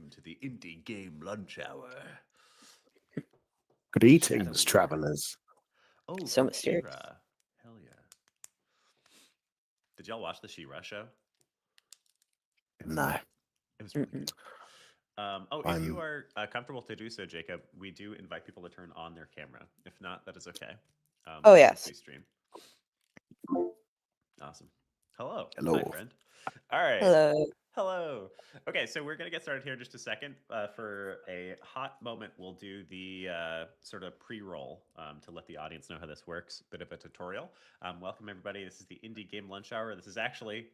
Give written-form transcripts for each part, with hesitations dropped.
welcome to the Indie Game Lunch Hour. Greetings, travelers. Oh, So mysterious. She-Ra. Hell yeah. Did y'all watch the She-Ra show? No. It was really good. If you I'm- are comfortable to do so, Jacob, we do invite people to turn on their camera. If not, that is okay. Oh, as yes. We stream. Awesome. Hello. Hello. My friend. All right. Hello. Hello. Okay, so we're going to get started here in just a second. For a hot moment, we'll do the sort of pre-roll to let the audience know how this works. Bit of a tutorial. Welcome, everybody. This is the Indie Game Lunch Hour. This is actually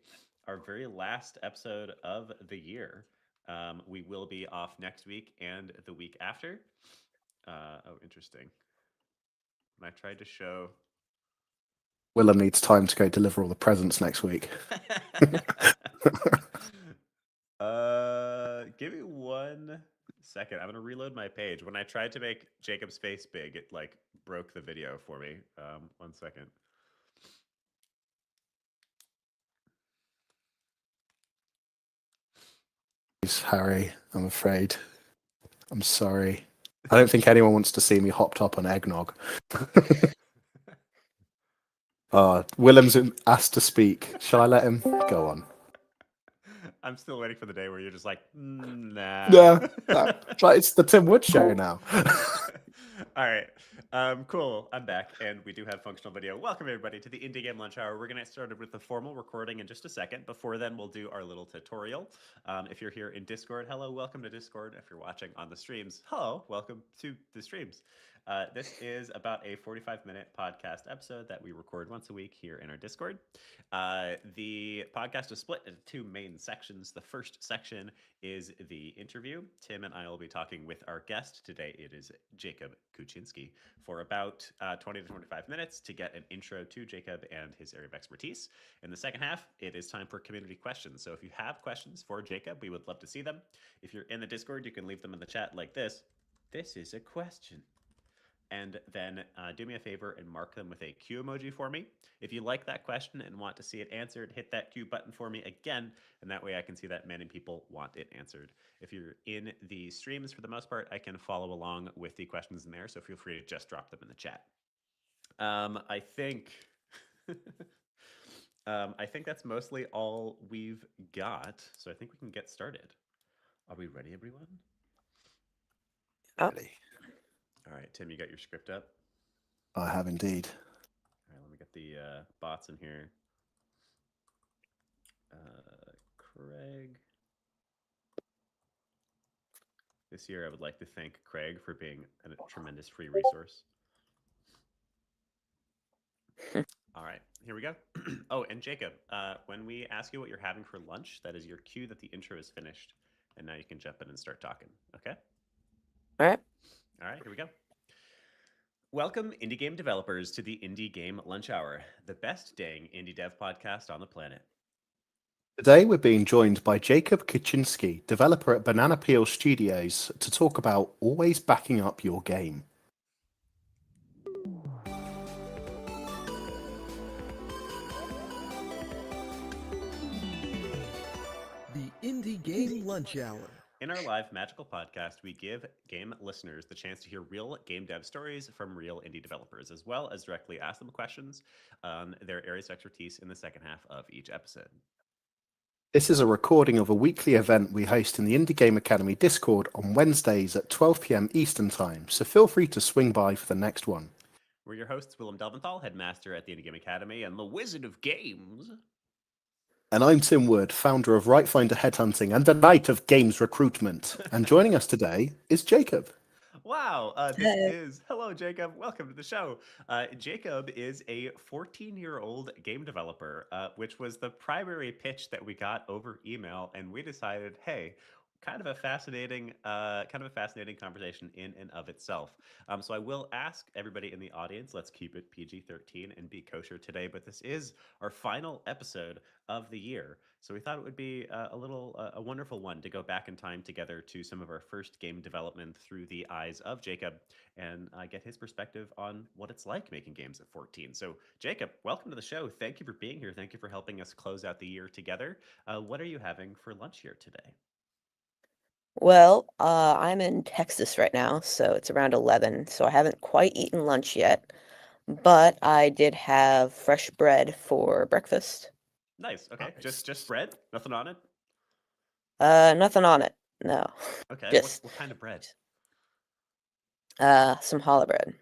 our very last episode of the year. We will be off next week and the week after. Interesting. When I tried to show... Willem needs time to go deliver all the presents next week. Give me 1 second. I'm gonna reload my page. When I tried to make Jacob's face big, it like broke the video for me. 1 second. Harry, I'm afraid. I'm sorry. I don't think anyone wants to see me hopped up on eggnog. Willem's asked to speak. Shall I let him? Go on. I'm still waiting for the day where you're just like, nah. Yeah, it's the Tim Wood show now. All right. Cool. I'm back, and we do have functional video. Welcome, everybody, to the Indie Game Lunch Hour. We're going to get started with the formal recording in just a second. Before then, we'll do our little tutorial. If you're here in Discord, hello, welcome to Discord. If you're watching on the streams, hello, welcome to the streams. This is about a 45-minute podcast episode that we record once a week here in our Discord. The podcast is split into 2 main sections. The first section is the interview. Tim and I will be talking with our guest. Today it is Jacob Kuchinsky for about 20 to 25 minutes to get an intro to Jacob and his area of expertise. In the second half, it is time for community questions. So if you have questions for Jacob, we would love to see them. If you're in the Discord, you can leave them in the chat like this. This is a question. And then do me a favor and mark them with a Q emoji for me. If you like that question and want to see it answered, hit that Q button for me again, and that way I can see that many people want it answered. If you're in the streams, for the most part, I can follow along with the questions in there, so feel free to just drop them in the chat. I think that's mostly all we've got, so I think we can get started. Are we ready, everyone? Ready. All right, Tim, you got your script up? I have indeed. All right, let me get the bots in here. Craig. This year, I would like to thank Craig for being a tremendous free resource. All right, here we go. Oh, and Jacob, when we ask you what you're having for lunch, that is your cue that the intro is finished. And now you can jump in and start talking, okay? All right. All right, here we go. Welcome, indie game developers, to the Indie Game Lunch Hour, the best dang indie dev podcast on the planet. Today we're being joined by Jacob Kuchinsky, developer at Banana Peel Studios, to talk about always backing up your game. The Indie Game Lunch Hour. In our live magical podcast, we give game listeners the chance to hear real game dev stories from real indie developers, as well as directly ask them questions on their areas of expertise in the second half of each episode. This is a recording of a weekly event we host in the Indie Game Academy Discord on Wednesdays at 12 p.m. Eastern Time, so feel free to swing by for the next one. We're your hosts, Willem Delventhal, headmaster at the Indie Game Academy, and the Wizard of Games. And I'm Tim Wood, founder of Rightfinder Headhunting and the Knight of Games Recruitment. And joining us today is Jacob. Wow, hello, Jacob. Welcome to the show. Jacob is a 14-year-old game developer, which was the primary pitch that we got over email, and we decided, hey, kind of a fascinating conversation in and of itself. So I will ask everybody in the audience, let's keep it PG-13 and be kosher today, but this is our final episode of the year. So we thought it would be a wonderful one to go back in time together to some of our first game development through the eyes of Jacob and get his perspective on what it's like making games at 14. So Jacob, welcome to the show. Thank you for being here. Thank you for helping us close out the year together. What are you having for lunch here today? Well, I'm in Texas right now, so it's around 11, so I haven't quite eaten lunch yet, but I did have fresh bread for breakfast. Nice. Okay. Nice. Just bread, nothing on it. Nothing on it. No. Okay. Just What kind of bread? some challah bread.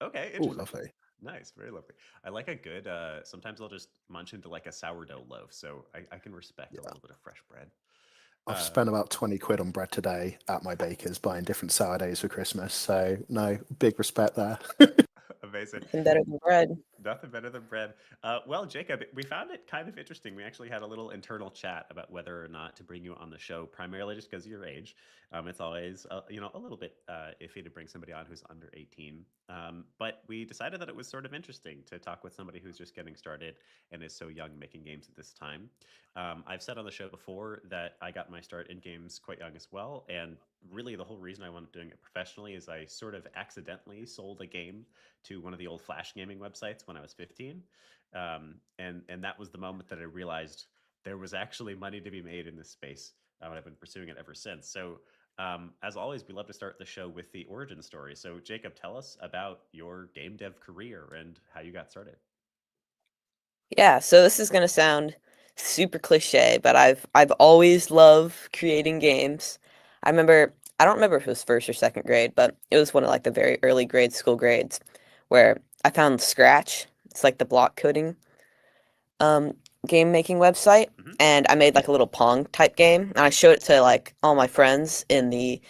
Okay. Oh, Interesting. lovely. Nice. Very lovely. I like a good. Sometimes I'll just munch into like a sourdough loaf, so I can respect a Yeah. little bit of fresh bread. I've Uh, spent about 20 quid on bread today at my baker's buying different sourdoughs for Christmas. So, no, big respect there. Amazing. Nothing better than bread. Nothing better than bread. Well, Jacob, we found it kind of interesting. We actually had a little internal chat about whether or not to bring you on the show, primarily just because of your age. It's always, a little bit iffy to bring somebody on who's under 18. But we decided that it was sort of interesting to talk with somebody who's just getting started and is so young making games at this time. I've said on the show before that I got my start in games quite young as well. And really, the whole reason I wanted doing it professionally is I sort of accidentally sold a game to one of the old flash gaming websites when I was 15, and that was the moment that I realized there was actually money to be made in this space, and I've been pursuing it ever since. So, as always, we love to start the show with the origin story. So, Jacob, tell us about your game dev career and how you got started. Yeah, so this is gonna sound super cliche, but I've always loved creating games. I don't remember if it was first or second grade, but it was one of like the very early grade school grades where I found Scratch. It's like the block coding um game making website, Hmm. and I made like a little Pong type game, and I showed it to like all my friends in the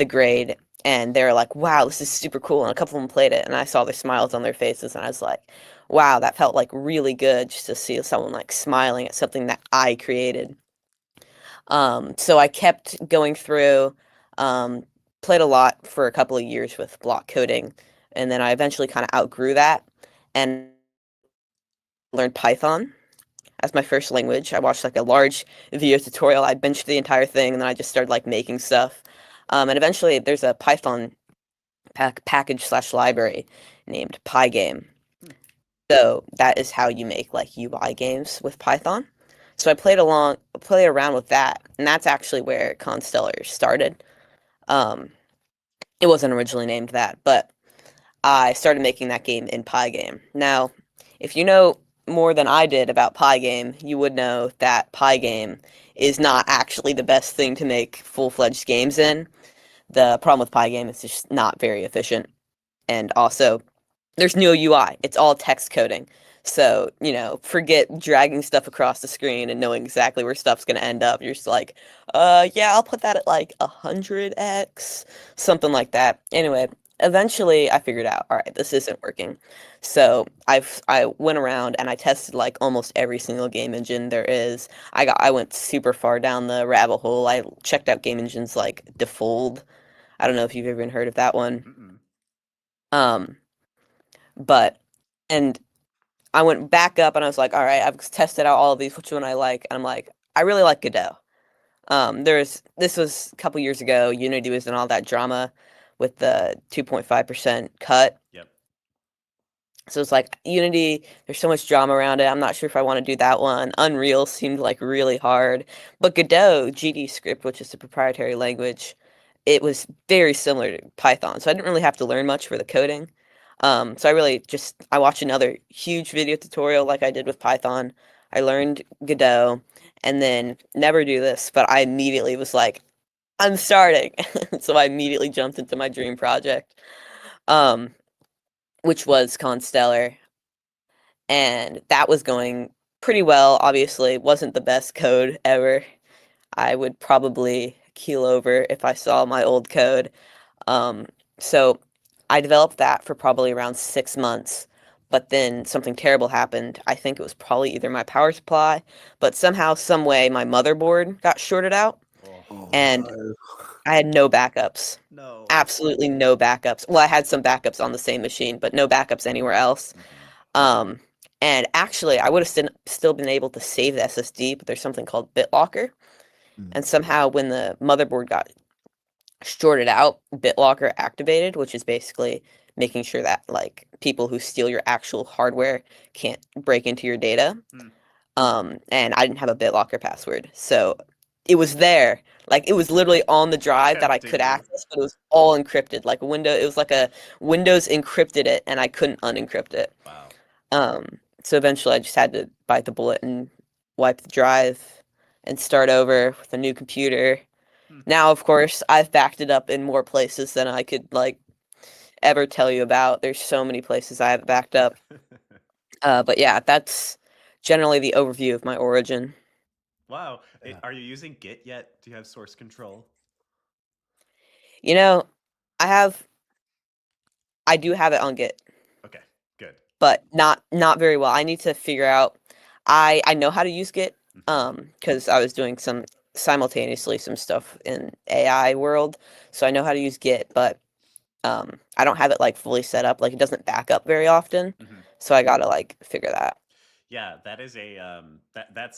grade, and they were like, "Wow, this is super cool." And a couple of them played it, and I saw their smiles on their faces, and I was like, "Wow, that felt like really good just to see someone like smiling at something that I created." So I kept going through, um, played a lot for a couple of years with block coding, and then I eventually kind of outgrew that and learned Python as my first language. I watched like a large video tutorial. I benched the entire thing, and then I just started like making stuff. And eventually, there's a Python package slash library named Pygame. Hmm. So that is how you make like UI games with Python. So I played around with that, and that's actually where Constellar started. Um, it wasn't originally named that, but I started making that game in Pygame. Now, if you know more than I did about Pygame, you would know that Pygame is not actually the best thing to make full-fledged games in. The problem with Pygame is just not very efficient. And also, there's no UI. It's all text coding. So, forget dragging stuff across the screen and knowing exactly where stuff's going to end up. You're just like, yeah, I'll put that at like 100x, something like that. Anyway, eventually I figured out, all right, this isn't working. So I went around and I tested like almost every single game engine there is. I went super far down the rabbit hole. I checked out game engines like Defold. I don't know if you've ever heard of that one. Mm-mm. Um, but and I went back up and I was like, all right, I've tested out all of these. Which one I like? And I'm like, I really like Godot. This was a couple years ago. Unity was in all that drama with the 2.5% cut. Yep. So it's like Unity, there's so much drama around it. I'm not sure if I want to do that one. Unreal seemed like really hard. But Godot, GD script, which is the proprietary language, it was very similar to Python. So I didn't really have to learn much for the coding. So I watched another huge video tutorial like I did with Python. I learned Godot and then never do this, but I immediately was like, I'm starting. So I immediately jumped into my dream project, um, which was Constellar. And that was going pretty well. Obviously, it wasn't the best code ever. I would probably keel over if I saw my old code. Um, so I developed that for probably around 6 months, but then something terrible happened. I think it was probably either my power supply, but somehow, some way, my motherboard got shorted out, Oh, Oh, and no. I had no backups. no. Absolutely no backups. Well, I had some backups on the same machine, but no backups anywhere else. Hmm. Um, and actually, I would have still been able to save the SSD, but there's something called BitLocker, Mm. and somehow when the motherboard got shorted out, BitLocker activated, which is basically making sure that like people who steal your actual hardware can't break into your data. Hmm. And I didn't have a BitLocker password, so it was there. Like it was literally on the drive that I Tempting could you. access, but it was all encrypted. Like it was like a Windows encrypted it, and I couldn't unencrypt it. Wow. So eventually I just had to bite the bullet and wipe the drive and start over with a new computer. Hmm. Now, of course, I've backed it up in more places than I could like ever tell you about. There's so many places I have it backed up. But yeah, that's generally the overview of my origin. Wow. Yeah. Are you using Git yet? Do you have source control? You know, I do have it on Git, Okay, good. but not very well. I need to figure out. I know how to use Git, because I was doing some simultaneously some stuff in AI world, so I know how to use Git, but I don't have it like fully set up. Like it doesn't back up very often, Mhm. so I gotta like figure that. Yeah, that is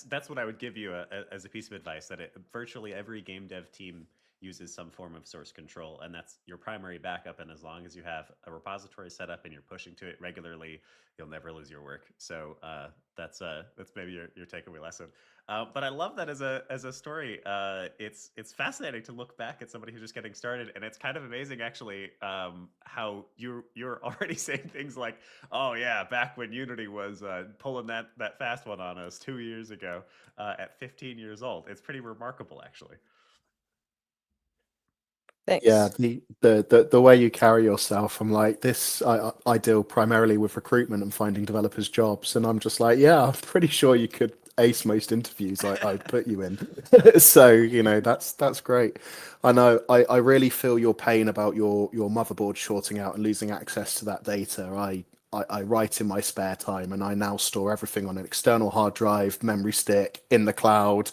that's what I would give you as a piece of advice, that virtually every game dev team uses some form of source control, and that's your primary backup. And as long as you have a repository set up and you're pushing to it regularly, you'll never lose your work. So that's maybe your takeaway lesson. But I love that as a story. It's fascinating to look back at somebody who's just getting started, and it's kind of amazing actually, how you're already saying things like, "Oh yeah, back when Unity was pulling that fast one on us 2 years ago, at 15 years old." It's pretty remarkable, actually. Yeah, Thanks. the way you carry yourself, I'm like this. I deal primarily with recruitment and finding developers jobs, and I'm just like, yeah, I'm pretty sure you could ace most interviews I put you in. So that's great. I know I really feel your pain about your motherboard shorting out and losing access to that data. I write in my spare time, and I now store everything on an external hard drive, memory stick, in the cloud,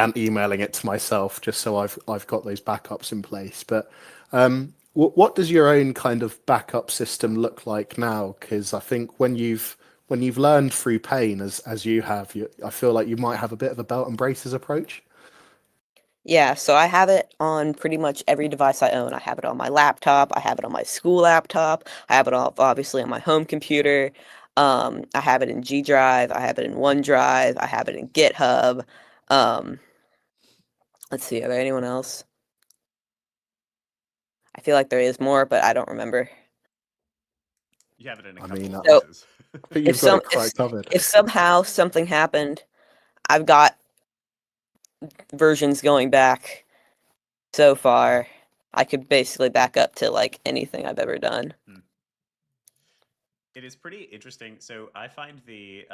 and emailing it to myself just so I've got those backups in place. But what does your own kind of backup system look like now? Because I think when you've learned through pain as you have, I feel like you might have a bit of a belt and braces approach. Yeah, so I have it on pretty much every device I own. I have it on my laptop. I have it on my school laptop. I have it obviously on my home computer. I have it in G Drive. I have it in OneDrive. I have it in GitHub. Um, let's see, are there anyone else? I feel like there is more, but I don't remember. You have it in a I couple mean, of So places. I think if you've got some it quite covered. if somehow something happened, I've got versions going back so far. I could basically back up to like anything I've ever done. Hmm. It is pretty interesting. So I find the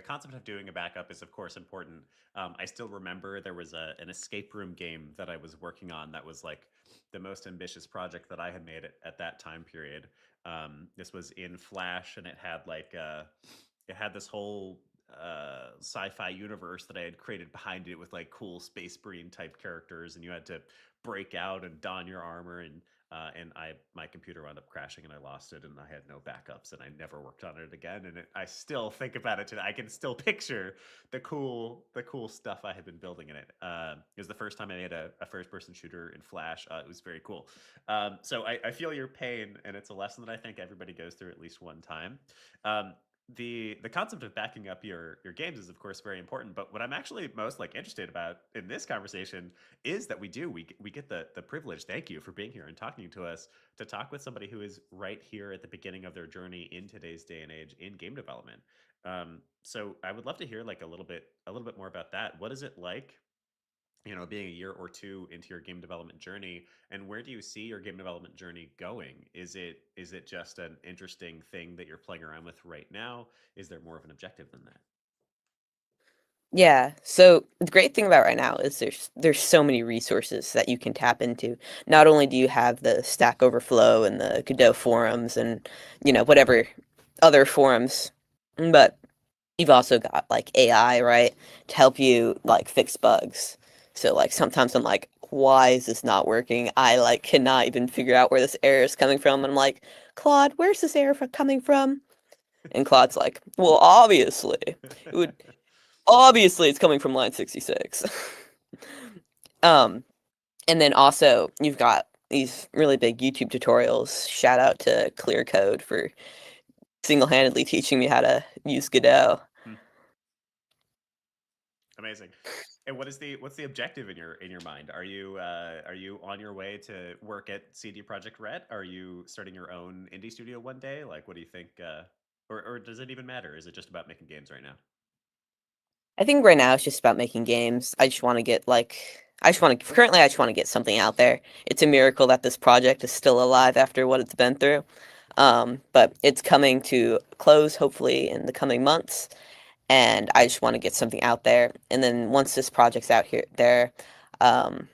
concept of doing a backup is of course important. I still remember there was an escape room game that I was working on that was like the most ambitious project that I had made at that time period. This was in Flash, and it had this whole sci-fi universe that I had created behind it with like cool space marine type characters, and you had to break out and don your armor, and my computer wound up crashing and I lost it, and I had no backups, and I never worked on it again. And I still think about it today. I can still picture the cool stuff I had been building in it. It was the first time I made a first person shooter in Flash. It was very cool. So I feel your pain, and it's a lesson that I think everybody goes through at least one time. Um, the concept of backing up your games is of course very important, but what I'm actually most like interested about in this conversation is that we get the privilege, thank you for being here and talking to us, to talk with somebody who is right here at the beginning of their journey in today's day and age in game development. So I would love to hear like a little bit more about that. What is it like, being a year or two into your game development journey, and where do you see your game development journey going? Is it just an interesting thing that you're playing around with right now? Is there more of an objective than that? Yeah. So the great thing about right now is there's so many resources that you can tap into. Not only do you have the Stack Overflow and the Godot forums and whatever other forums, but you've also got like AI, right, to help you like fix bugs. So like sometimes I'm like, why is this not working? I like cannot even figure out where this error is coming from. And I'm like, Claude, where's this error coming from? And Claude's like, well, would obviously it's coming from line 66. um, and then also you've got these really big YouTube tutorials. Shout out to Clear Code for single-handedly teaching me how to use Godot. Amazing. And what's the objective in your mind? Are you on your way to work at CD Projekt Red? Are you starting your own indie studio one day? Like, what do you think? Or does it even matter? Is it just about making games right now? I think right now it's just about making games. I just want to get currently I just want to get something out there. It's a miracle that this project is still alive after what it's been through. But it's coming to close hopefully in the coming months, and I just want to get something out there. And then once this project's out there, um,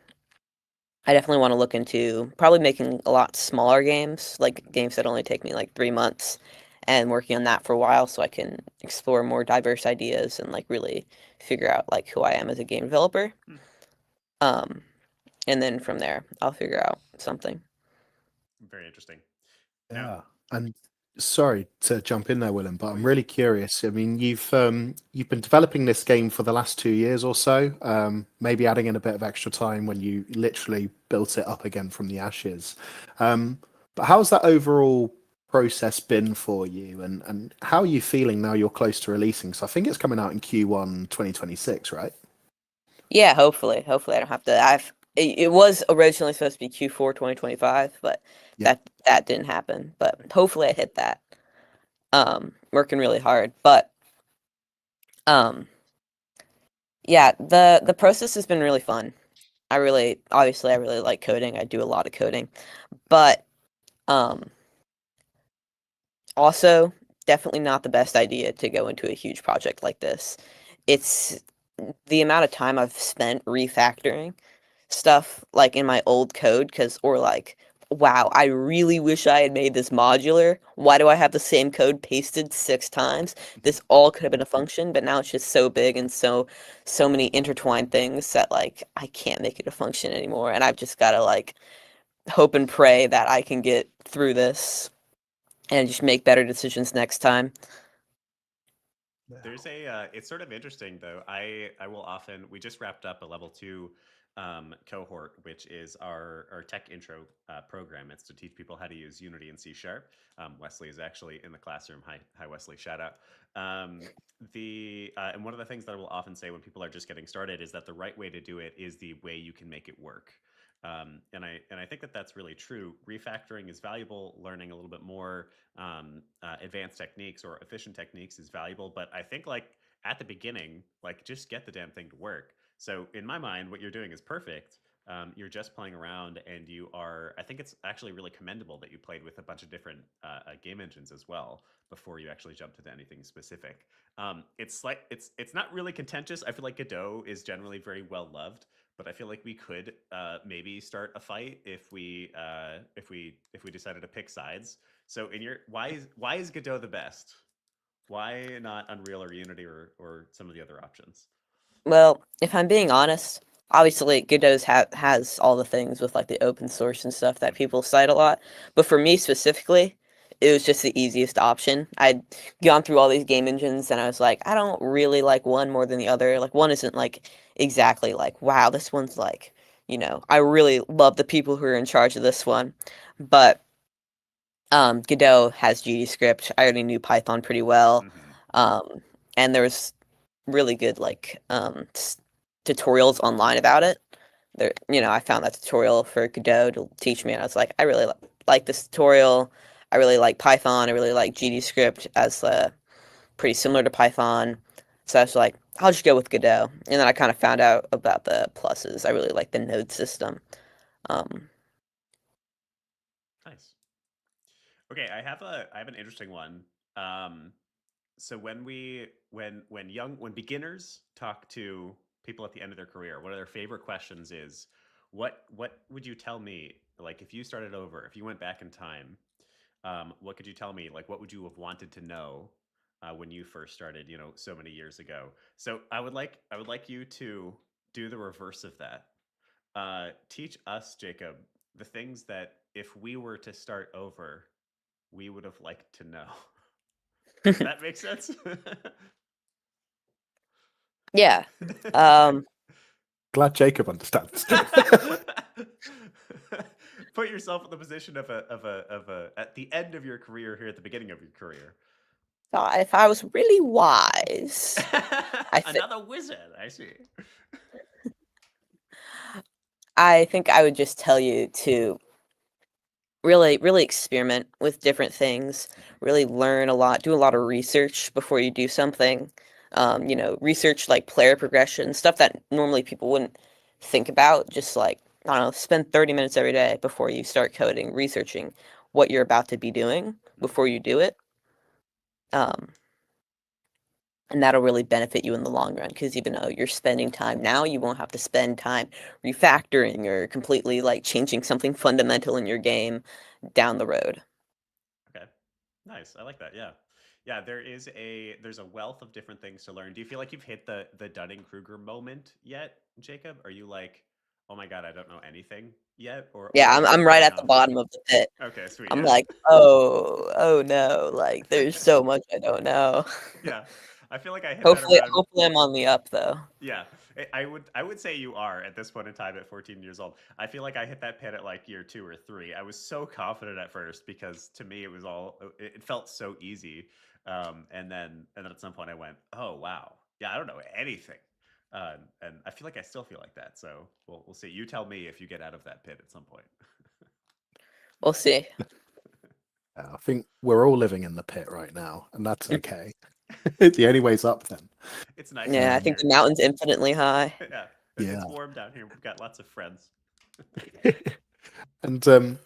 I definitely want to look into probably making a lot smaller games, like games that only take me like 3 months, and working on that for a while so I can explore more diverse ideas and like really figure out like who I am as a game developer. Hmm. Um, and then from there, I'll figure out something. Very interesting. Now, Yeah, and sorry to jump in there, Willem, but I'm you really curious. I mean, you've been developing this game for the last 2 years or so, maybe adding in a bit of extra time when you literally built it up again from the ashes. But how's that overall process been for you, and how are you feeling now you're close to releasing? So I think it's coming out in Q1 2026, right? Yeah, hopefully, I don't have to. It was originally supposed to be Q4 2025, but Yeah. that didn't happen. But hopefully, I hit that. Working really hard, but um, yeah, the process has been really fun. I really like coding. I do a lot of coding, but um, also definitely not the best idea to go into a huge project like this. It's the amount of time I've spent refactoring stuff like in my old code or like, wow, I really wish I had made this modular. Why do I have the same code pasted 6 times? This all could have been a function, but now it's just so big and so many intertwined things that like I can't make it a function anymore. And I've just gotta like hope and pray that I can get through this and just make better decisions next time. There's it's sort of interesting though. I will often, we just wrapped up a level 2 cohort, which is our tech intro program. It's to teach people how to use Unity and C Sharp. Wesley is actually in the classroom. Hi Wesley, shout out. And one of the things that I will often say when people are just getting started is that the right way to do it is the way you can make it work. And I think that that's really true. Refactoring is valuable. Learning a little bit more advanced techniques or efficient techniques is valuable. But I think like at the beginning, like just get the damn thing to work. So in my mind, what you're doing is perfect. You're just playing around, and you are. I think it's actually really commendable that you played with a bunch of different game engines as well before you actually jumped into anything specific. It's not really contentious. I feel like Godot is generally very well loved, but I feel like we could maybe start a fight if we decided to pick sides. So why is Godot the best? Why not Unreal or Unity or some of the other options? Well, if I'm being honest, obviously Godot's has all the things with like the open source and stuff that Mhm. people cite a lot. But for me specifically, it was just the easiest option. I'd gone through all these game engines and I was like, I don't really like one more than the other. Like one isn't like exactly like, wow, this one's like, I really love the people who are in charge of this one. But Godot has GDScript. I already knew Python pretty well. Mhm. Um, and there was really good like tutorials online about it. I found that tutorial for Godot to teach me, and I was like, I really like this tutorial. I really like Python. I really like GDScript as pretty similar to Python. So I was like, I'll just go with Godot. And then I kind of found out about the pluses. I really like the node system. Um, Nice. Okay, I have an interesting one. Um, so when beginners talk to people at the end of their career, one of their favorite questions is, what would you tell me, like if you started over, if you went back in time, what could you tell me, like what would you have wanted to know when you first started, so many years ago? So I would like you to do the reverse of that. Teach us, Jacob, the things that if we were to start over, we would have liked to know. Does that make sense? yeah. Um, Glad Jacob understands. Put yourself in the position of a at the end of your career here at the beginning of your career. if I was really wise, I think Another wizard, I see. I think I would just tell you to really experiment with different things, really learn a lot, do a lot of research before you do something. Research like player progression, stuff that normally people wouldn't think about. Just like, I don't know, spend 30 minutes every day before you start coding, researching what you're about to be doing before you do it. Um, and that'll really benefit you in the long run, because even though you're spending time now, you won't have to spend time refactoring or completely like changing something fundamental in your game down the road. Okay. Nice. I like that. Yeah. Yeah, there's a wealth of different things to learn. Do you feel like you've hit the Dunning-Kruger moment yet, Jacob? Are you like, "Oh my God, I don't know anything yet?" Or Yeah, are I'm you I'm like right at the now? bottom of the pit. Okay, sweet. I'm Yeah. like, oh no, like there's so much I don't know. Yeah. I feel like I hit that Hopefully, around. hopefully I'm on the up though. Yeah, I would say you are at this point in time at 14 years old. I feel like I hit that pit at like year 2 or 3. I was so confident at first because to me it was it felt so easy, and then at some point I went, oh wow, yeah, I don't know anything, and I feel like I still feel like that. So we'll see. You tell me if you get out of that pit at some point. We'll see. I think we're all living in the pit right now, and that's okay. The only way's up then. It's nice Yeah, I down Um, think the here. mountain's infinitely high. Yeah, it's yeah. warm down here. We've got lots of friends. And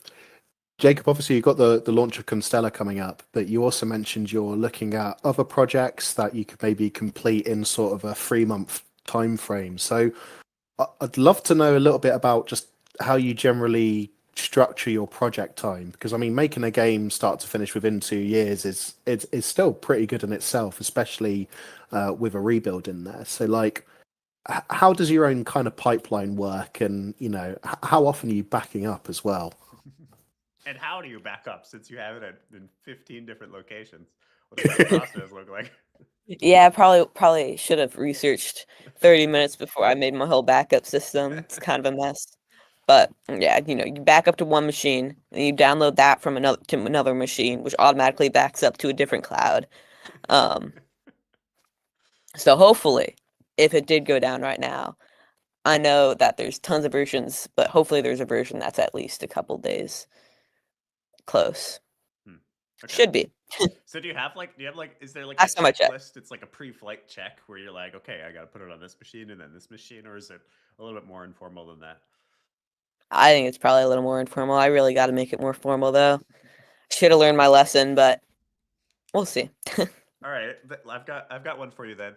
Jacob, obviously you've got the launch of Constellar coming up, but you also mentioned you're looking at other projects that you could maybe complete in sort of a 3-month time frame. So I'd love to know a little bit about just how you generally structure your project time, because I mean, making a game start to finish within 2 years is still pretty good in itself, especially with a rebuild in there. So like, how does your own kind of pipeline work, and how often are you backing up as well? And how do you back up since you have it in 15 different locations? What does that process look like? Yeah, probably should have researched 30 minutes before I made my whole backup system. It's kind of a mess. But yeah, you back up to one machine, and you download that from another machine, which automatically backs up to a different cloud. Um, so hopefully, if it did go down right now, I know that there's tons of versions, but hopefully there's a version that's at least a couple days close. Hmm. Okay. Should be. So do you have like is there like a Last time I checked. checklist? It's like a pre-flight check where you're like, okay, I got to put it on this machine and then this machine, or is it a little bit more informal than that? I think it's probably a little more informal. I really got to make it more formal though. Should have learned my lesson, but we'll see. All right, I've got one for you then.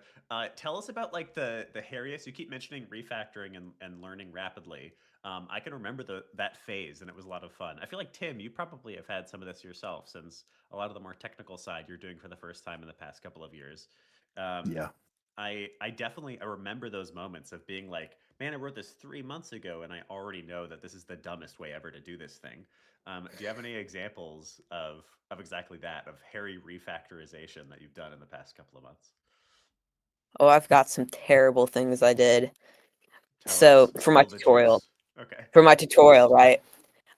Tell us about like the hairiest. You keep mentioning refactoring and learning rapidly. I can remember that phase, and it was a lot of fun. I feel like Tim, you probably have had some of this yourself, since a lot of the more technical side you're doing for the first time in the past couple of years. Um, Yeah. I remember those moments of being like, man, I wrote this 3 months ago, and I already know that this is the dumbest way ever to do this thing. Do you have any examples of exactly that, of hairy refactorization that you've done in the past couple of months? Oh, I've got some terrible things I did. Tell So us, for my spill the tutorial, juice. Okay. right,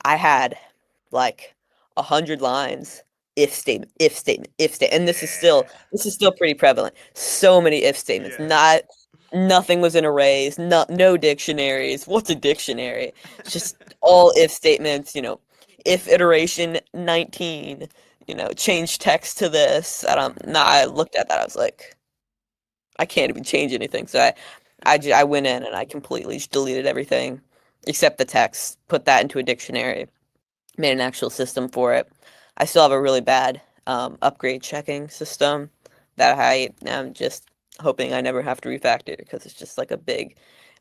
I had like 100 lines. If statement, and Yeah. this is still pretty prevalent. So many if statements. Yeah. Nothing was in arrays. No dictionaries. What's a dictionary? It's just all if statements. If iteration 19. Change text to this. I looked at that. I was like, I can't even change anything. So I went in and I completely just deleted everything except the text. Put that into a dictionary. Made an actual system for it. I still have a really bad upgrade checking system that I am just hoping I never have to refactor, because it's just like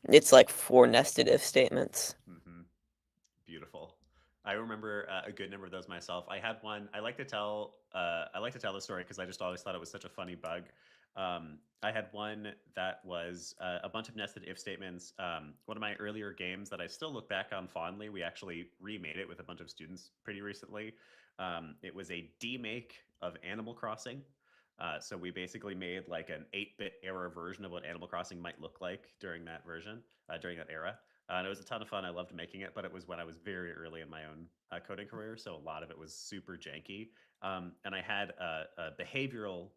it's like 4 nested if statements. Hmm. Beautiful. I remember a good number of those myself. I had one. I like to tell. I like to tell the story because I just always thought it was such a funny bug. I had one that was a bunch of nested if statements. One of my earlier games that I still look back on fondly. We actually remade it with a bunch of students pretty recently. It was a demake of Animal Crossing. So we basically made like an 8-bit era version of what Animal Crossing might look like during that version, during that era. And it was a ton of fun. I loved making it, but it was when I was very early in my own coding career, so a lot of it was super janky. And I had behavioral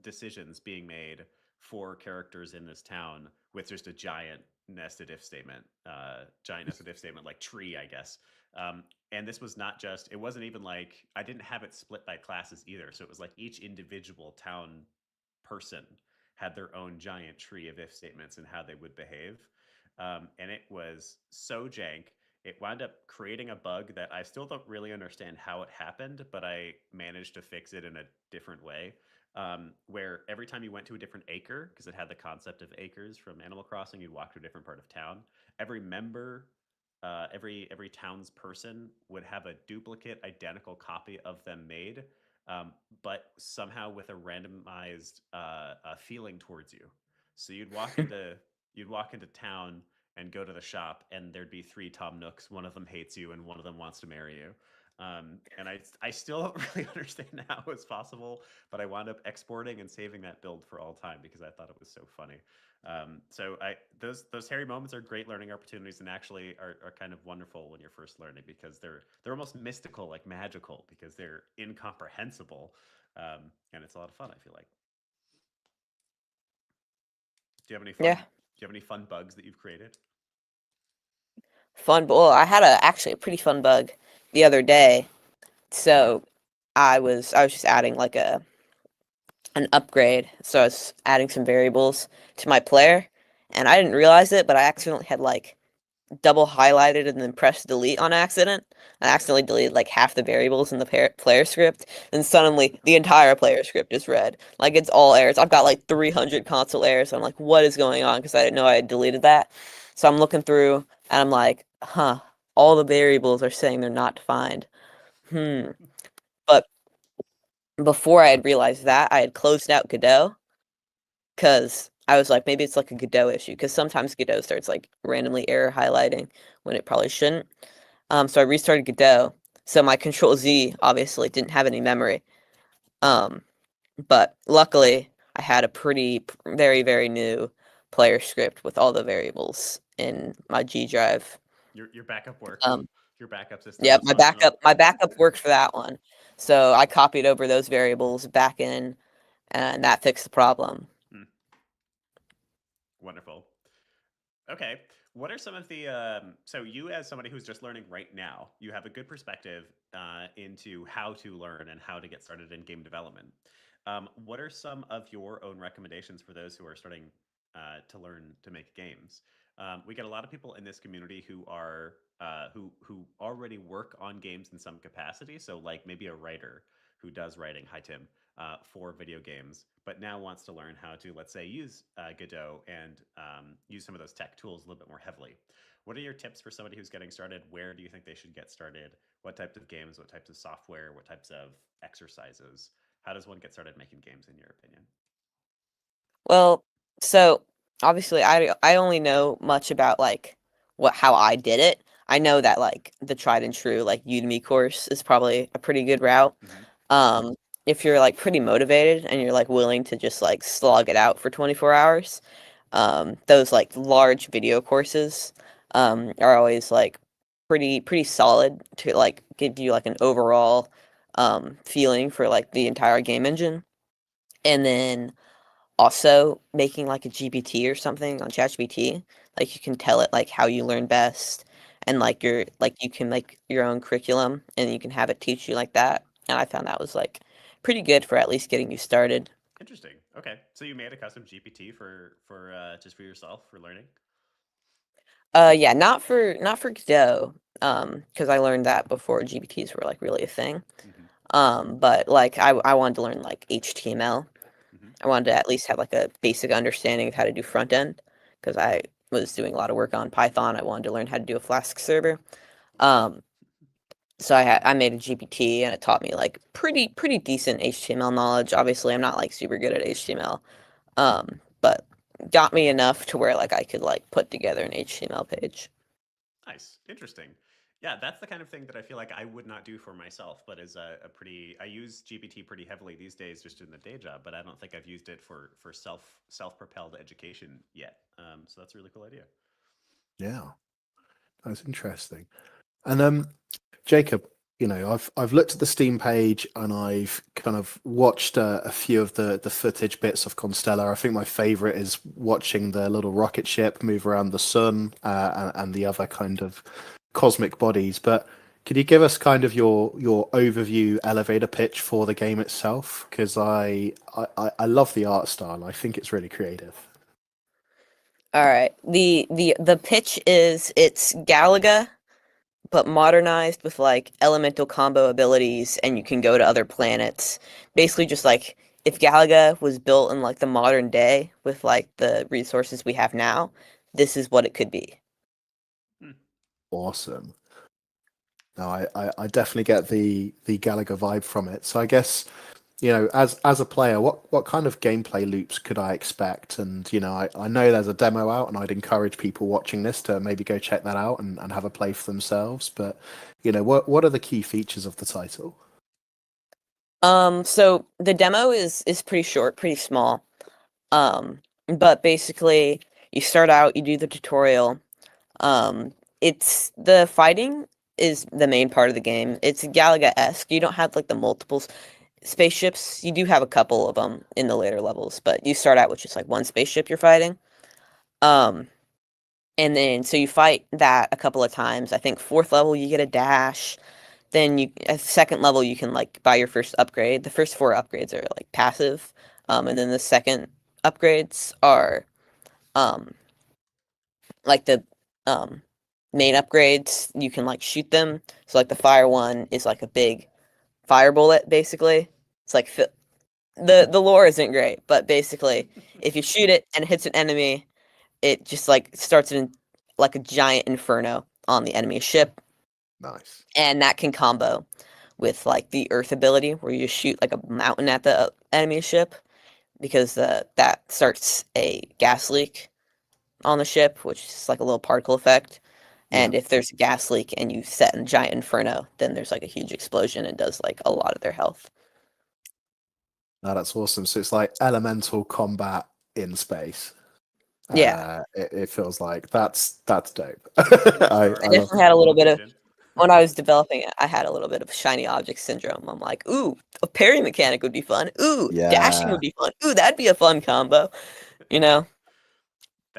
decisions being made for characters in this town with just a giant nested if statement, giant nested if statement, like tree, I guess. And this was not just, it wasn't even like, I didn't have it split by classes either. So it was like each individual town person had their own giant tree of if statements and how they would behave. And it was so jank. It wound up creating a bug that I still don't really understand how it happened, but I managed to fix it in a different way. Where every time you went to a different acre, because it had the concept of acres from Animal Crossing, you'd walk to a different part of town. Every member, every town's person would have a duplicate, identical copy of them made, but somehow with a randomized feeling towards you. So you'd walk into town and go to the shop, and there'd be three Tom Nooks. One of them hates you, and one of them wants to marry you. And I still don't really understand how it's possible, but I wound up exporting and saving that build for all time because I thought it was so funny. Those hairy moments are great learning opportunities, and actually are kind of wonderful when you're first learning because they're almost mystical, like magical, because they're incomprehensible, and it's a lot of fun. I feel like. Do you have any fun? Yeah, Do you have any fun bugs that you've created? fun. Well, I had actually a pretty fun bug the other day. So I was just adding like an upgrade. So I was adding some variables to my player, and I didn't realize it, but I accidentally had like double highlighted and then pressed delete on accident. I accidentally deleted like half the variables in the player script, and suddenly the entire player script is red. Like it's all errors. I've got like 300 console errors. I'm like, what is going on? Because I didn't know I had deleted that. So I'm looking through and I'm like, huh, all the variables are saying they're not defined. But before I had realized that, I had closed out Godot because I was like, maybe it's like a Godot issue. Because sometimes Godot starts like randomly error highlighting when it probably shouldn't. So I restarted Godot. So my Control Z obviously didn't have any memory. Um, but luckily, I had a very, very new player script with all the variables in my G drive. Your backup worked. Um, Your backup system yeah, was functional. my backup worked for that one. So I copied over those variables back in, and that fixed the problem. Hmm. Wonderful. Okay. What are some of the so you as somebody who's just learning right now, you have a good perspective into how to learn and how to get started in game development. What are some of your own recommendations for those who are starting to learn to make games? We get a lot of people in this community who are who already work on games in some capacity. So like maybe a writer who does writing. Hi Tim. For video games, but now wants to learn how to, let's say, use Godot and use some of those tech tools a little bit more heavily. What are your tips for somebody who's getting started? Where do you think they should get started? What types of games? What types of software? What types of exercises? How does one get started making games, in your opinion? Well, so obviously I only know much about like how I did it. I know that like the tried and true like Udemy course is probably a pretty good route. Mm-hmm. Um, if you're like pretty motivated and you're like willing to just like slog it out for 24 hours, those like large video courses are always like pretty solid to like give you like an overall feeling for like the entire game engine. And then also making like a GPT or something on ChatGPT, like you can tell it like how you learn best, and like you can make your own curriculum and you can have it teach you like that. And I found that was like pretty good for at least getting you started. Interesting. Okay, so you made a custom GPT for just for yourself for learning. Yeah, not for Godot, because I learned that before GPTs were like really a thing. Mm-hmm. But like I wanted to learn like HTML. Mm-hmm. I wanted to at least have like a basic understanding of how to do front end because I was doing a lot of work on Python. I wanted to learn how to do a Flask server. Um, so I made a GPT and it taught me like pretty decent HTML knowledge. Obviously, I'm not like super good at HTML, but got me enough to where like I could like put together an HTML page. Nice. Interesting. Yeah, that's the kind of thing that I feel like I would not do for myself, but is a pretty. I use GPT pretty heavily these days, just in the day job. But I don't think I've used it for self propelled education yet. So that's a really cool idea. Yeah, that's interesting. And Jacob, I've looked at the Steam page and I've kind of watched a few of the footage bits of Constellar. I think my favorite is watching the little rocket ship move around the sun, and the other kind of cosmic bodies. But could you give us kind of your overview elevator pitch for the game itself? Because I love the art style. I think it's really creative. All right. The pitch is it's Galaga, but modernized with like elemental combo abilities, and you can go to other planets. Basically, just like if Galaga was built in like the modern day with like the resources we have now, this is what it could be. Awesome. No, I definitely get the Galaga vibe from it. So I guess, as a player, what kind of gameplay loops could I expect? And I know there's a demo out, and I'd encourage people watching this to maybe go check that out and have a play for themselves. But what are the key features of the title? So the demo is pretty short, pretty small. But basically you start out, you do the tutorial. It's the fighting is the main part of the game. It's Galaga-esque. You don't have like the multiple spaceships. You do have a couple of them in the later levels, but you start out with just like one spaceship you're fighting. And then so you fight that a couple of times. I think fourth level you get a dash. Then at second level you can like buy your first upgrade. The first four upgrades are like passive, and then the second upgrades are like the main upgrades. You can like shoot them. So like the fire one is like a big fire bullet. Basically, it's like the lore isn't great, but basically if you shoot it and it hits an enemy, it just like starts in like a giant inferno on the enemy ship. Nice. And that can combo with like the earth ability where you shoot like a mountain at the enemy ship, because that starts a gas leak on the ship, which is like a little particle effect. And if there's a gas leak and you set a giant inferno, then there's like a huge explosion and does like a lot of their health. No, that's awesome. So it's like elemental combat in space. Yeah. It feels like that's dope. I definitely had a little bit of, when I was developing it, I had a little bit of shiny object syndrome. I'm like, ooh, a parry mechanic would be fun. Ooh, dashing would be fun. Ooh, that'd be a fun combo.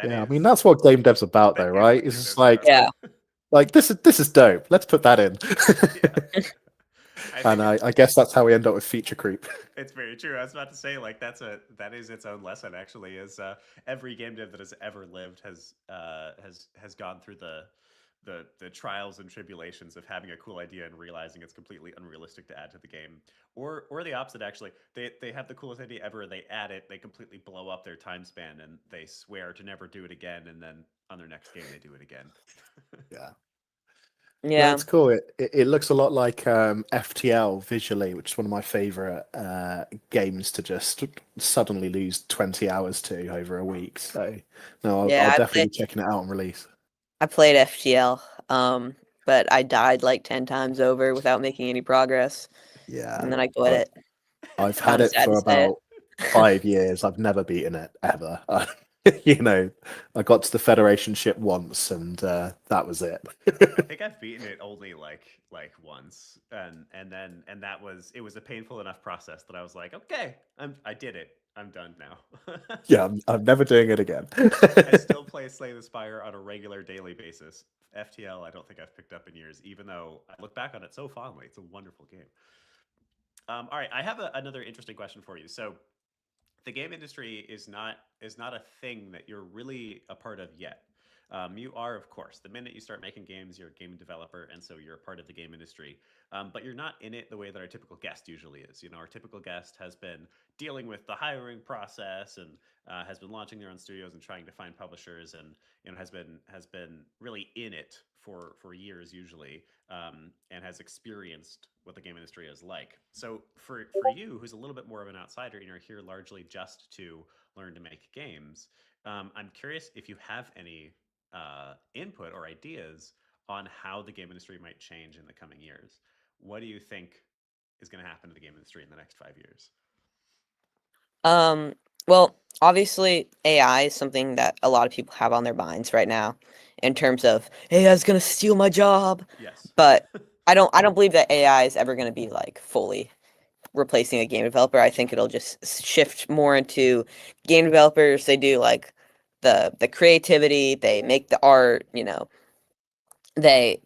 I mean that's what game dev's about, though, right? It's just like, like this is dope. Let's put that in. And I guess that's how we end up with feature creep. It's very true. I was about to say, like, that is its own lesson. Actually, is every game dev that has ever lived has gone through the trials and tribulations of having a cool idea and realizing it's completely unrealistic to add to the game, or the opposite. Actually, they have the coolest idea ever, they add it, they completely blow up their time span, and they swear to never do it again, and then on their next game they do it again. Yeah. That's cool. It looks a lot like FTL visually, which is one of my favorite games to just suddenly lose 20 hours to over a week. So no, I'll definitely be checking it out on release. I played FTL, but I died like 10 times over without making any progress. Yeah. And then I quit it. I've had it for about 5 years. I've never beaten it ever. I got to the Federation ship once, and that was it. I think I've beaten it only like once, and that was, it was a painful enough process that I was like, okay, I did it. I'm done now. Yeah, I'm never doing it again. I still play Slay the Spire on a regular daily basis. FTL, I don't think I've picked up in years, even though I look back on it so fondly. It's a wonderful game. All right, I have another interesting question for you. So, the game industry is not a thing that you're really a part of yet. You are, of course, the minute you start making games, you're a game developer, and so you're a part of the game industry. But you're not in it the way that our typical guest usually is. Our typical guest has been dealing with the hiring process, and has been launching their own studios and trying to find publishers, and has been really in it for years usually, and has experienced what the game industry is like. So for you, who's a little bit more of an outsider, and you're here largely just to learn to make games, I'm curious if you have any input or ideas on how the game industry might change in the coming years. What do you think is going to happen to the game industry in the next 5 years? Well, obviously AI is something that a lot of people have on their minds right now, in terms of AI is going to steal my job. Yes. But I don't believe that AI is ever going to be like fully replacing a game developer. I think it'll just shift more into game developers. They do like the creativity, they make the art, you know, they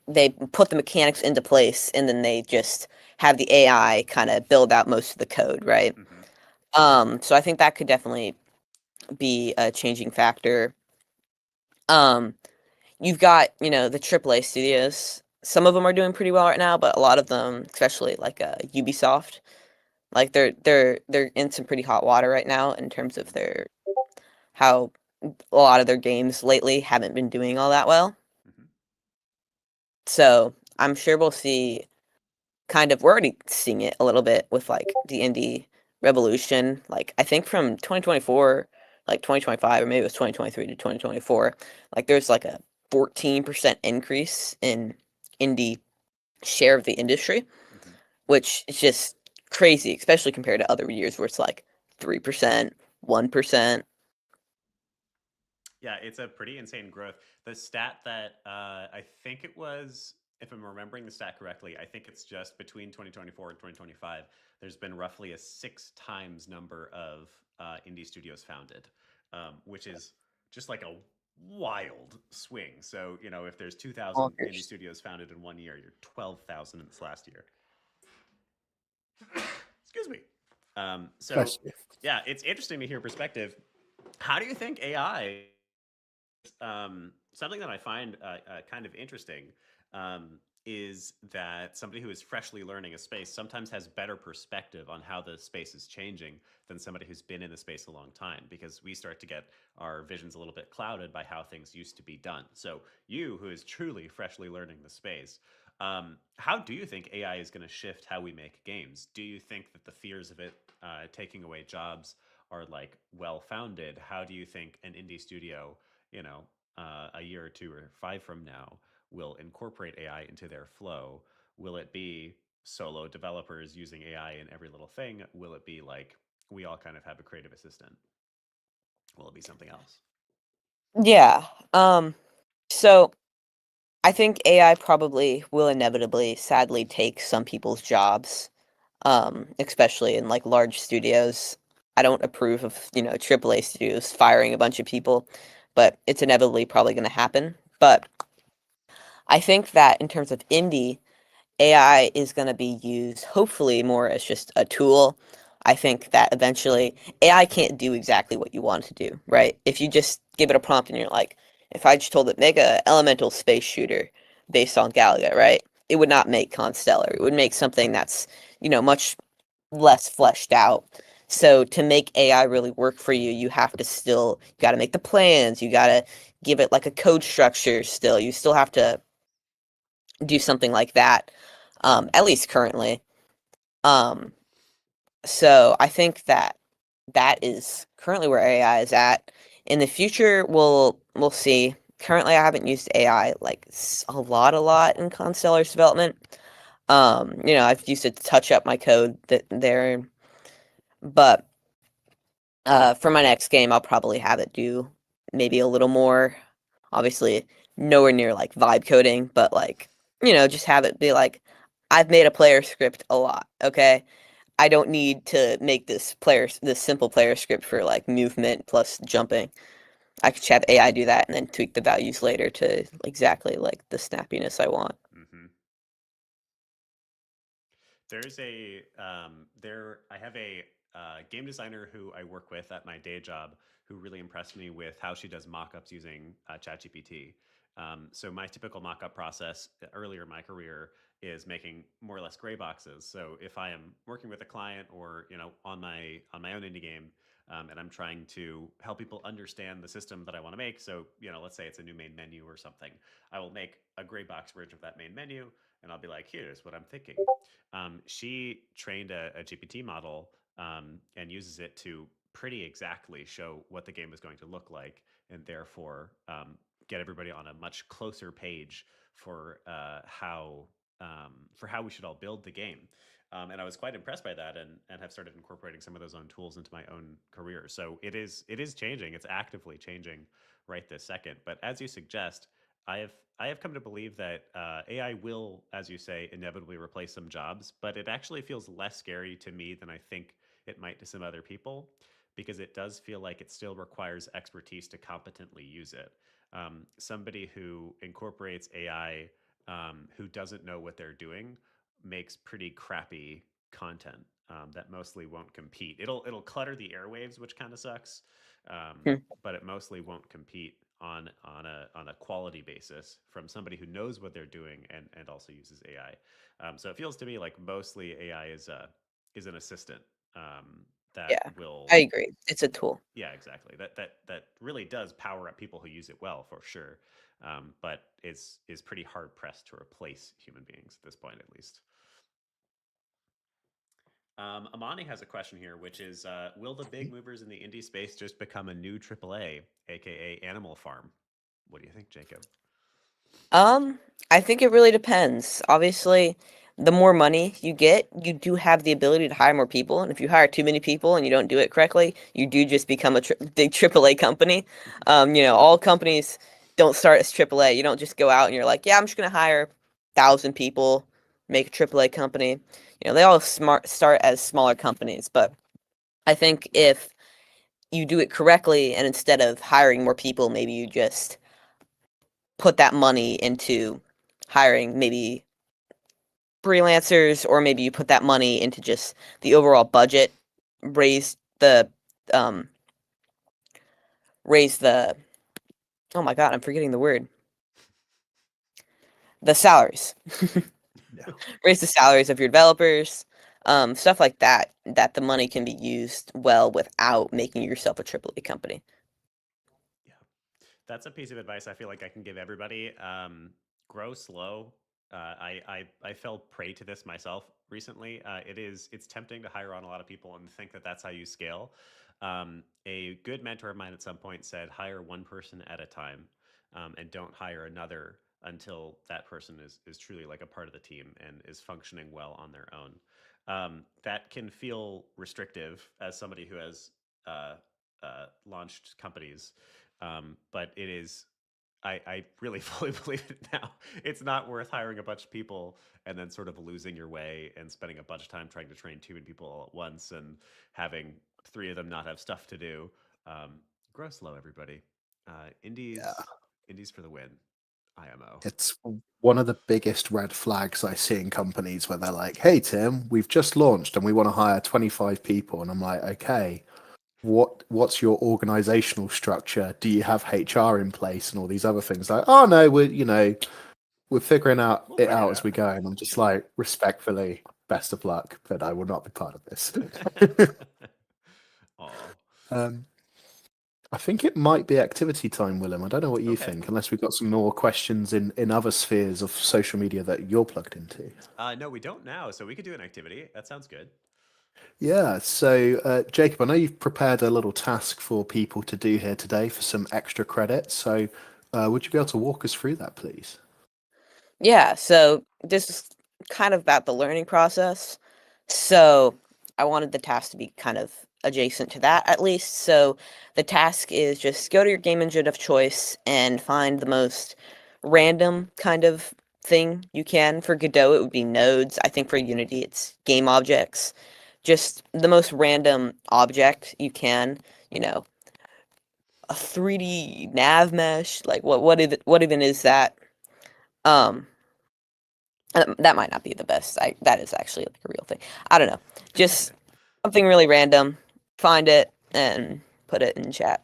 put the mechanics into place, and then they just have the AI kind of build out most of the code, right? So I think that could definitely be a changing factor. Um, you've got, you know, the AAA studios. Some of them are doing pretty well right now, but a lot of them, especially like Ubisoft, like they're in some pretty hot water right now in terms of their how a lot of their games lately haven't been doing all that well. Mhm. So I'm sure we'll see kind of we're already seeing it a little bit with like the indie revolution. Like I think from 2024, like 2025, or maybe it was 2023 to 2024, like there's like a 14% increase in indie share of the industry, Mhm. which is just crazy, especially compared to other years where it's like 3%, 1%. Yeah, it's a pretty insane growth. The stat that I think it was, if I'm remembering the stat correctly, I think it's just between 2024 and 2025, there's been roughly a 6 times number of indie studios founded, which is just like a wild swing. So, you know, if there's 2,000 indie Bonkers. studios founded in one year, you're 12,000 in this last year. Excuse me. So, Bless you. yeah, it's interesting to hear perspective. How do you think AI something that I find kind of interesting is that somebody who is freshly learning a space sometimes has better perspective on how the space is changing than somebody who's been in the space a long time, because we start to get our visions a little bit clouded by how things used to be done. So you, who is truly freshly learning the space, how do you think AI is going to shift how we make games? Do you think that the fears of it taking away jobs are like well founded? How do you think an indie studio, you know, a year or two or five from now will incorporate AI into their flow? Will it be solo developers using AI in every little thing? Will it be like we all kind of have a creative assistant? Will it be something else? Yeah. So I think AI probably will inevitably, sadly, take some people's jobs, especially in like large studios. I don't approve of, you know, AAA studios firing a bunch of people, but it's inevitably probably going to happen. But I think that in terms of indie, AI is going to be used hopefully more as just a tool. I think that eventually AI can't do exactly what you want it to do, right? If you just give it a prompt and you're like, if I just told it make a elemental space shooter based on Galaga, right? It would not make Constellar. It would make something that's, you know, much less fleshed out. So to make AI really work for you, you have to still you got to make the plans. You got to give it like a code structure still. You still have to do something like that, at least currently. Um, so I think that that is currently where AI is at. In the future, we'll see. Currently, I haven't used AI like a lot in Constellar's development. You know, I've used it to touch up my code there, but for my next game, I'll probably have it do maybe a little more. Obviously, nowhere near like vibe coding, but like, you know, just have it be like, I've made a player script a lot. Okay, I don't need to make this simple player script for like movement plus jumping. I could just have AI do that and then tweak the values later to exactly like the snappiness I want. Hmm. There's a there. I have a game designer who I work with at my day job who really impressed me with how she does mock-ups using ChatGPT. So my typical mock-up process earlier in my career is making more or less gray boxes. So if I am working with a client or, you know, on my own indie game, and I'm trying to help people understand the system that I want to make. So, you know, let's say it's a new main menu or something. I will make a gray box version of that main menu, and I'll be like, here's what I'm thinking. She trained a GPT model and uses it to pretty exactly show what the game is going to look like, and therefore get everybody on a much closer page for how we should all build the game. And I was quite impressed by that, and have started incorporating some of those own tools into my own career. So it is changing. It's actively changing right this second. But as you suggest, I have come to believe that AI will, as you say, inevitably replace some jobs, but it actually feels less scary to me than I think it might to some other people, because it does feel like it still requires expertise to competently use it. Somebody who incorporates AI, who doesn't know what they're doing, makes pretty crappy content that mostly won't compete. It'll clutter the airwaves, which kind of sucks, Hmm. but it mostly won't compete on a quality basis from somebody who knows what they're doing and also uses AI. So it feels to me like mostly AI is an assistant that Yeah, will. I agree. It's a tool. Yeah, exactly. That really does power up people who use it well, for sure. But is pretty hard pressed to replace human beings at this point, at least. Amani has a question here, which is, will the big movers in the indie space just become a new AAA, aka Animal Farm? What do you think, Jacob? Um, I think it really depends. Obviously, the more money you get, you do have the ability to hire more people. And if you hire too many people and you don't do it correctly, you do just become a big AAA company. All companies don't start as AAA. You don't just go out and you're like, yeah, I'm just gonna hire 1,000 people, make a AAA company. They all start as smaller companies. But I think if you do it correctly, and instead of hiring more people, maybe you just put that money into hiring maybe freelancers, or maybe you put that money into just the overall budget, raise the um raise the oh my god, I'm forgetting the word. The salaries. Yeah. Raise the salaries of your developers, stuff like that the money can be used well without making yourself a AAA company. Yeah, that's a piece of advice I feel like I can give everybody. Grow slow. I fell prey to this myself recently. It's tempting to hire on a lot of people and think that that's how you scale. A good mentor of mine at some point said, hire one person at a time, and don't hire another until that person is truly like a part of the team and is functioning well on their own. That can feel restrictive as somebody who has launched companies, but it is. I really fully believe it now. It's not worth hiring a bunch of people and then sort of losing your way and spending a bunch of time trying to train too many people all at once and having three of them not have stuff to do. Grow slow, everybody. Yeah. Indies for the win. IMO. It's one of the biggest red flags I see in companies where they're like, "Hey Tim, we've just launched and we want to hire 25 people." And I'm like, "Okay, what's your organizational structure? Do you have HR in place and all these other things?" Like, "Oh no, we're figuring We'll it figure it out as out. we go." And I'm just like, respectfully, best of luck, but I will not be part of this. Aw. um, I think it might be activity time, Willem. I don't know what you Okay. think, unless we've got some more questions in other spheres of social media that you're plugged into. No, we don't now, so we could do an activity. That sounds good. Yeah, so Jacob, I know you've prepared a little task for people to do here today for some extra credit. So would you be able to walk us through that, please? Yeah, so this is kind of about the learning process. So I wanted the task to be kind of adjacent to that at least. So the task is just go to your game engine of choice and find the most random kind of thing you can. For Godot, it would be nodes. I think for Unity, it's game objects. Just the most random object you can, you know, a 3D nav mesh. Like what even is that? Um, that might not be the best. That is actually like a real thing. I don't know. Just something really random. Find it and put it in chat.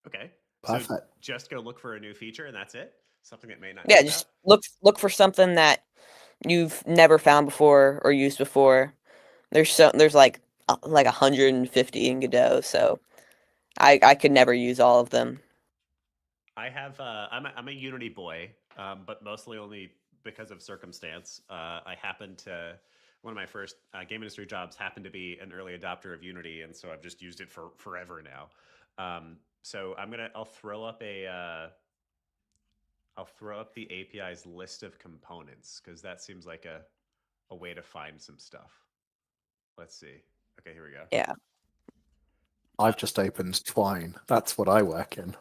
Okay. So Perfect. just go look for a new feature and that's it? Something that may not know Yeah, about? just look for something that you've never found before or used before. There's like 150 in Godot, so I could never use all of them. I have I'm a Unity boy, but mostly only because of circumstance. I happened to one of my first game industry jobs happened to be an early adopter of Unity, and so I've just used it for forever now. So I'll throw up the API's list of components because that seems like a way to find some stuff. Let's see. Okay, here we go. Yeah. I've just opened Twine. That's what I work in.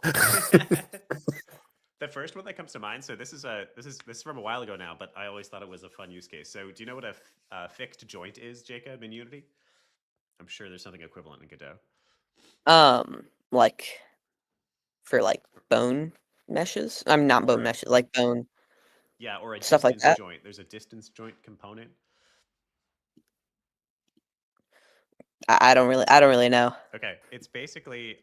The first one that comes to mind. So this is from a while ago now, but I always thought it was a fun use case. So do you know what a fixed joint is, Jacob, in Unity? I'm sure there's something equivalent in Godot. Like for like bone meshes. I'm not bone Correct. meshes, like bone Yeah, or a stuff like distance that. joint. There's a distance joint component. I don't really know. Okay, it's basically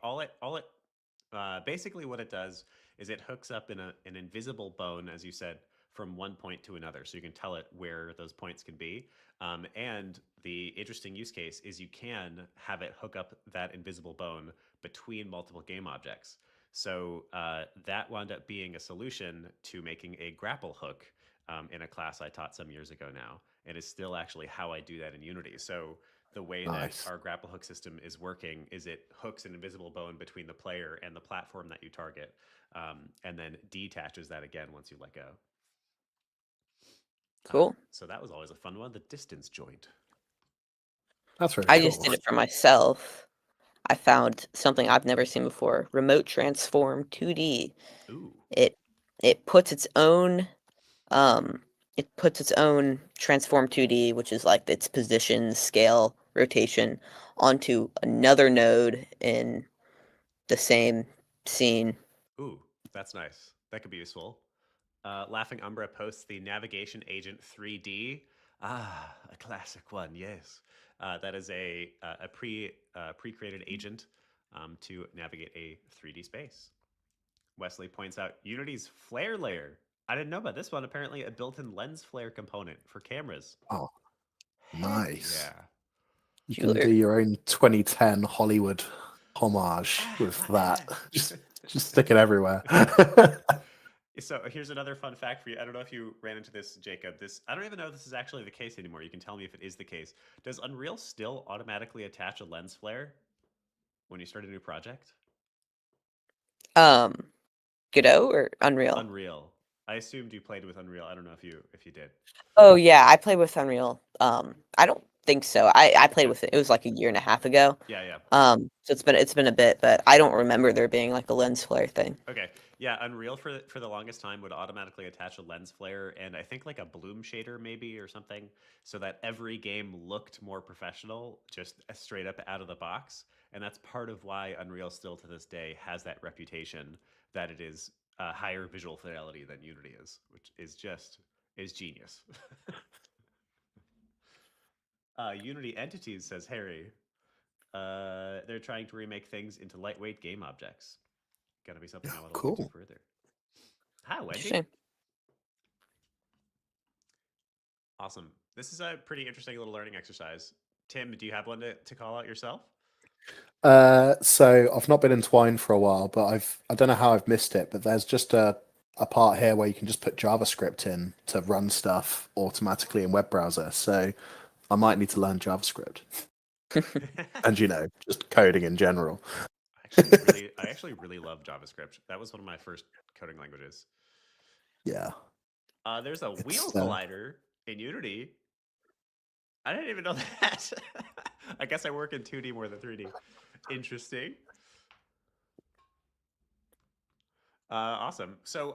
basically what it does is it hooks up in an invisible bone, as you said, from one point to another, so you can tell it where those points can be. And the interesting use case is you can have it hook up that invisible bone between multiple game objects. So that wound up being a solution to making a grapple hook in a class I taught some years ago now, and is still actually how I do that in Unity. So the way that Nice. our grapple hook system is working is it hooks an invisible bone between the player and the platform that you target, and then detaches that again once you let go. Cool. So that was always a fun one, the distance joint. That's really I just cool. did it for myself. I found something I've never seen before. Remote transform 2D. Ooh. It it puts its own um it puts its own transform 2D, which is like its position, scale, rotation, onto another node in the same scene. Ooh, that's nice. That could be useful. Laughing Umbra posts the Navigation Agent 3D. Ah, a classic one. Yes, that is a pre-created agent to navigate a 3D space. Wesley points out Unity's flare layer. I didn't know about this one. Apparently, a built-in lens flare component for cameras. Oh, Heck nice. yeah! You can do Juilliard. your own 2010 Hollywood homage Ah, with my that. man. Just stick it everywhere. So here's another fun fact for you. I don't know if you ran into this, Jacob. I don't even know if this is actually the case anymore. You can tell me if it is the case. Does Unreal still automatically attach a lens flare when you start a new project? Um, Godot or Unreal? Unreal. I assumed you played with Unreal. I don't know if you did. Oh yeah, I played with Unreal. I don't think so. I played Okay. with it. It was like a year and a half ago. Yeah, yeah. So it's been a bit, but I don't remember there being like a lens flare thing. Okay. Yeah, Unreal for the longest time would automatically attach a lens flare and I think like a bloom shader maybe or something so that every game looked more professional just straight up out of the box. And that's part of why Unreal still to this day has that reputation that it is higher visual fidelity than Unity is, which is genius. Unity Entities, says Harry. They're trying to remake things into lightweight game objects. Gotta be something I want to look into Cool. further. Hi, Wendy. Interesting. Awesome. This is a pretty interesting little learning exercise. Tim, do you have one to call out yourself? So I've not been entwined for a while, but I don't know how I've missed it, but there's just a part here where you can just put JavaScript in to run stuff automatically in web browser. So I might need to learn JavaScript and just coding in general. I actually really love JavaScript. That was one of my first coding languages. Yeah. There's a wheel It's collider in Unity. I didn't even know that. I guess I work in 2D more than 3D. Interesting. Awesome. So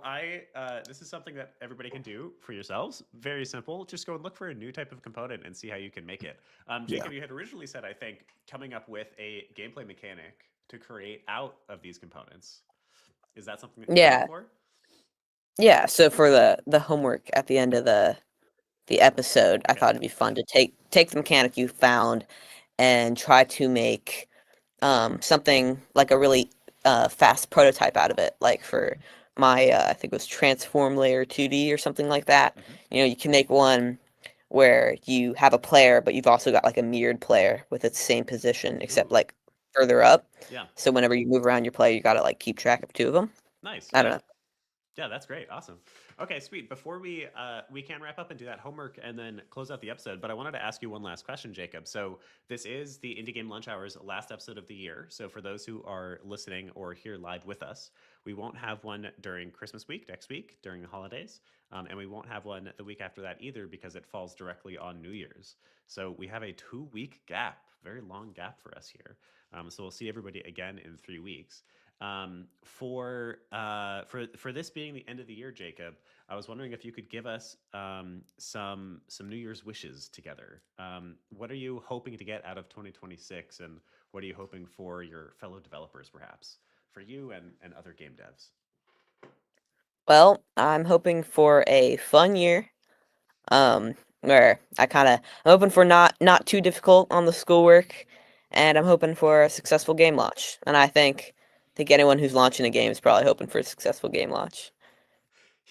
this is something that everybody can do for yourselves. Very simple. Just go and look for a new type of component and see how you can make it. Jacob, you had originally said, I think, coming up with a gameplay mechanic to create out of these components. Is that something that you're going Yeah. for? Yeah, so for the homework at the end of the episode, I Okay. thought it'd be fun to take the mechanic you found and try to make something like a really fast prototype out of it. Like for my I think it was transform layer 2D or something like that. Mm-hmm. You can make one where you have a player, but you've also got like a mirrored player with its same position, except Ooh. like further up. Yeah. So whenever you move around your player, you gotta like keep track of two of them. Nice. I don't Yeah. know. Yeah, that's great. Awesome. Okay, sweet. Before we can wrap up and do that homework and then close out the episode, but I wanted to ask you one last question, Jacob. So this is the Indie Game Lunch Hour's last episode of the year. So for those who are listening or here live with us, we won't have one during Christmas week next week during the holidays, and we won't have one the week after that either because it falls directly on New Year's. So we have a 2-week gap, very long gap for us here. So we'll see everybody again in 3 weeks. For this being the end of the year, Jacob, I was wondering if you could give us some New Year's wishes together. What are you hoping to get out of 2026, and what are you hoping for your fellow developers, perhaps for you and other game devs? Well, I'm hoping for a fun year. Where I'm hoping for not too difficult on the schoolwork, and I'm hoping for a successful game launch. And I think anyone who's launching a game is probably hoping for a successful game launch.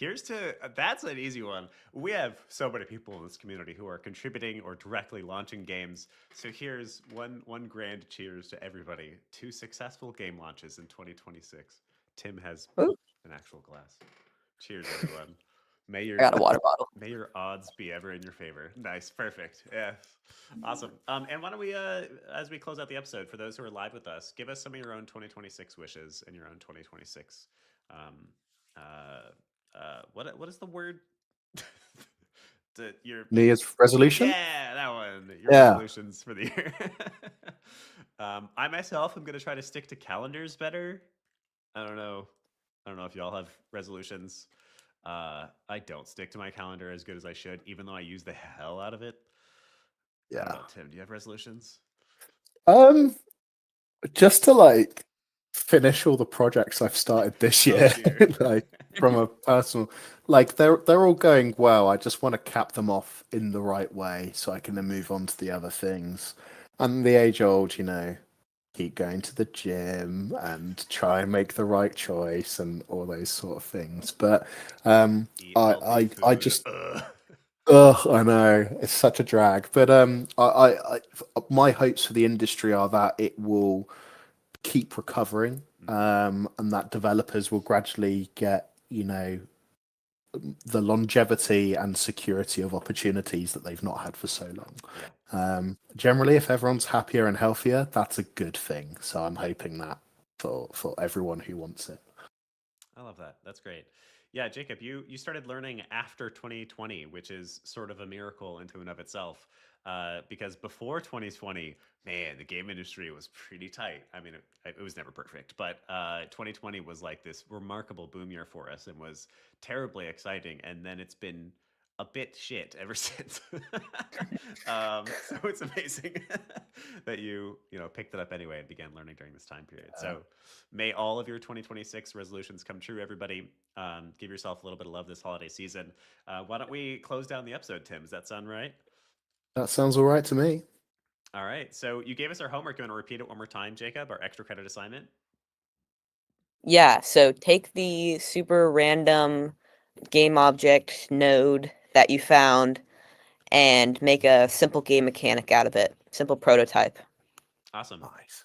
That's an easy one. We have so many people in this community who are contributing or directly launching games. So here's one grand cheers to everybody to successful game launches in 2026. Tim has Ooh, an actual glass. Cheers, everyone. May I your got a water bottle. may your odds be ever in your favor. Nice, perfect. Yeah, awesome. And why don't we, as we close out the episode, for those who are live with us, give us some of your own 2026 wishes and your own 2026. Um, what is the word? Your New Year's resolution? yeah, that one. Your Yeah. resolutions for the year. I myself am gonna try to stick to calendars better. I don't know. I don't know if y'all have resolutions. I don't stick to my calendar as good as I should, even though I use the hell out of it. I don't Yeah. know, Tim. Do you have resolutions? Um, just to like finish all the projects I've started this Oh year, dear. like from a personal, like they're all going well. I just want to cap them off in the right way so I can then move on to the other things. And the age old, keep going to the gym and try and make the right choice and all those sort of things. But Eat healthy I food. just Ugh. ugh, I know it's such a drag. But my hopes for the industry are that it will keep recovering, and that developers will gradually get, the longevity and security of opportunities that they've not had for so long. Yeah. Generally, if everyone's happier and healthier, that's a good thing. So I'm hoping that for everyone who wants it. I love that. That's great. Yeah, Jacob, you started learning after 2020, which is sort of a miracle into and of itself. Because before 2020, man, the game industry was pretty tight. I mean, it was never perfect, but 2020 was like this remarkable boom year for us and was terribly exciting. And then it's been a bit shit ever since. So it's amazing that you picked it up anyway and began learning during this time period. So may all of your 2026 resolutions come true, everybody. Give yourself a little bit of love this holiday season. Why don't we close down the episode, Tim? Does that sound right? That sounds all right to me. All right. So you gave us our homework. You want to repeat it one more time, Jacob? Our extra credit assignment. Yeah, so take the super random game object node that you found and make a simple game mechanic out of it. Simple prototype. Awesome. Nice.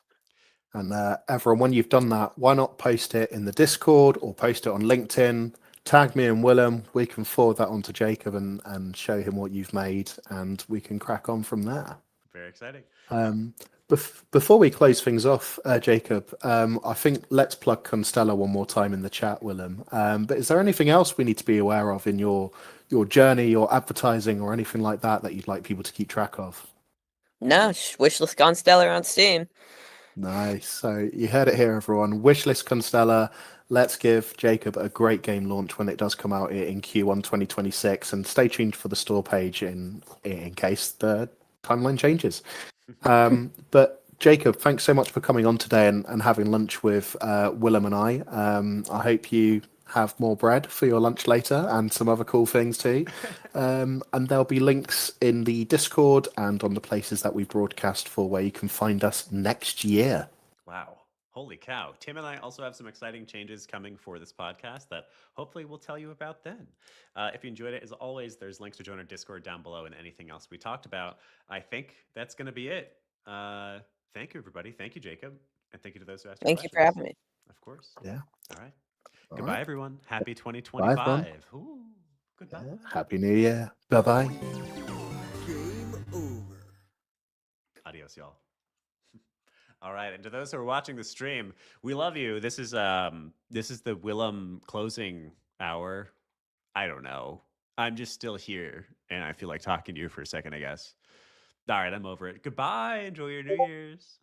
And everyone, when you've done that, why not post it in the Discord or post it on LinkedIn? Tag me and Willem. We can forward that on to Jacob and show him what you've made, and we can crack on from there. Very exciting. Before we close things off, Jacob, I think let's plug Constellar one more time in the chat, Willem. But is there anything else we need to be aware of in your journey, your advertising, or anything like that you'd like people to keep track of? No, wishlist Constellar on Steam. Nice. So you heard it here, everyone. Wishlist Constellar. Let's give Jacob a great game launch when it does come out in Q1 2026, and stay tuned for the store page in case the timeline changes. But Jacob, thanks so much for coming on today and having lunch with Willem and I. I hope you have more bread for your lunch later and some other cool things too. And there'll be links in the Discord and on the places that we broadcast for where you can find us next year. Wow. Holy cow. Tim and I also have some exciting changes coming for this podcast that hopefully we'll tell you about then. If you enjoyed it, as always, there's links to join our Discord down below and anything else we talked about. I think that's going to be it. Thank you, everybody. Thank you, Jacob. And thank you to those who asked your Thank you questions. for having me. Of course. Yeah. All right. All Goodbye, right. everyone. Happy Bye, everyone. 2025. Ooh, goodbye. Yeah. Happy New Year. Bye bye. Game over. Adios, y'all. All right, and to those who are watching the stream, we love you. This is the Willem closing hour. I don't know. I'm just still here, and I feel like talking to you for a second, I guess. All right, I'm over it. Goodbye. Enjoy your New Year's.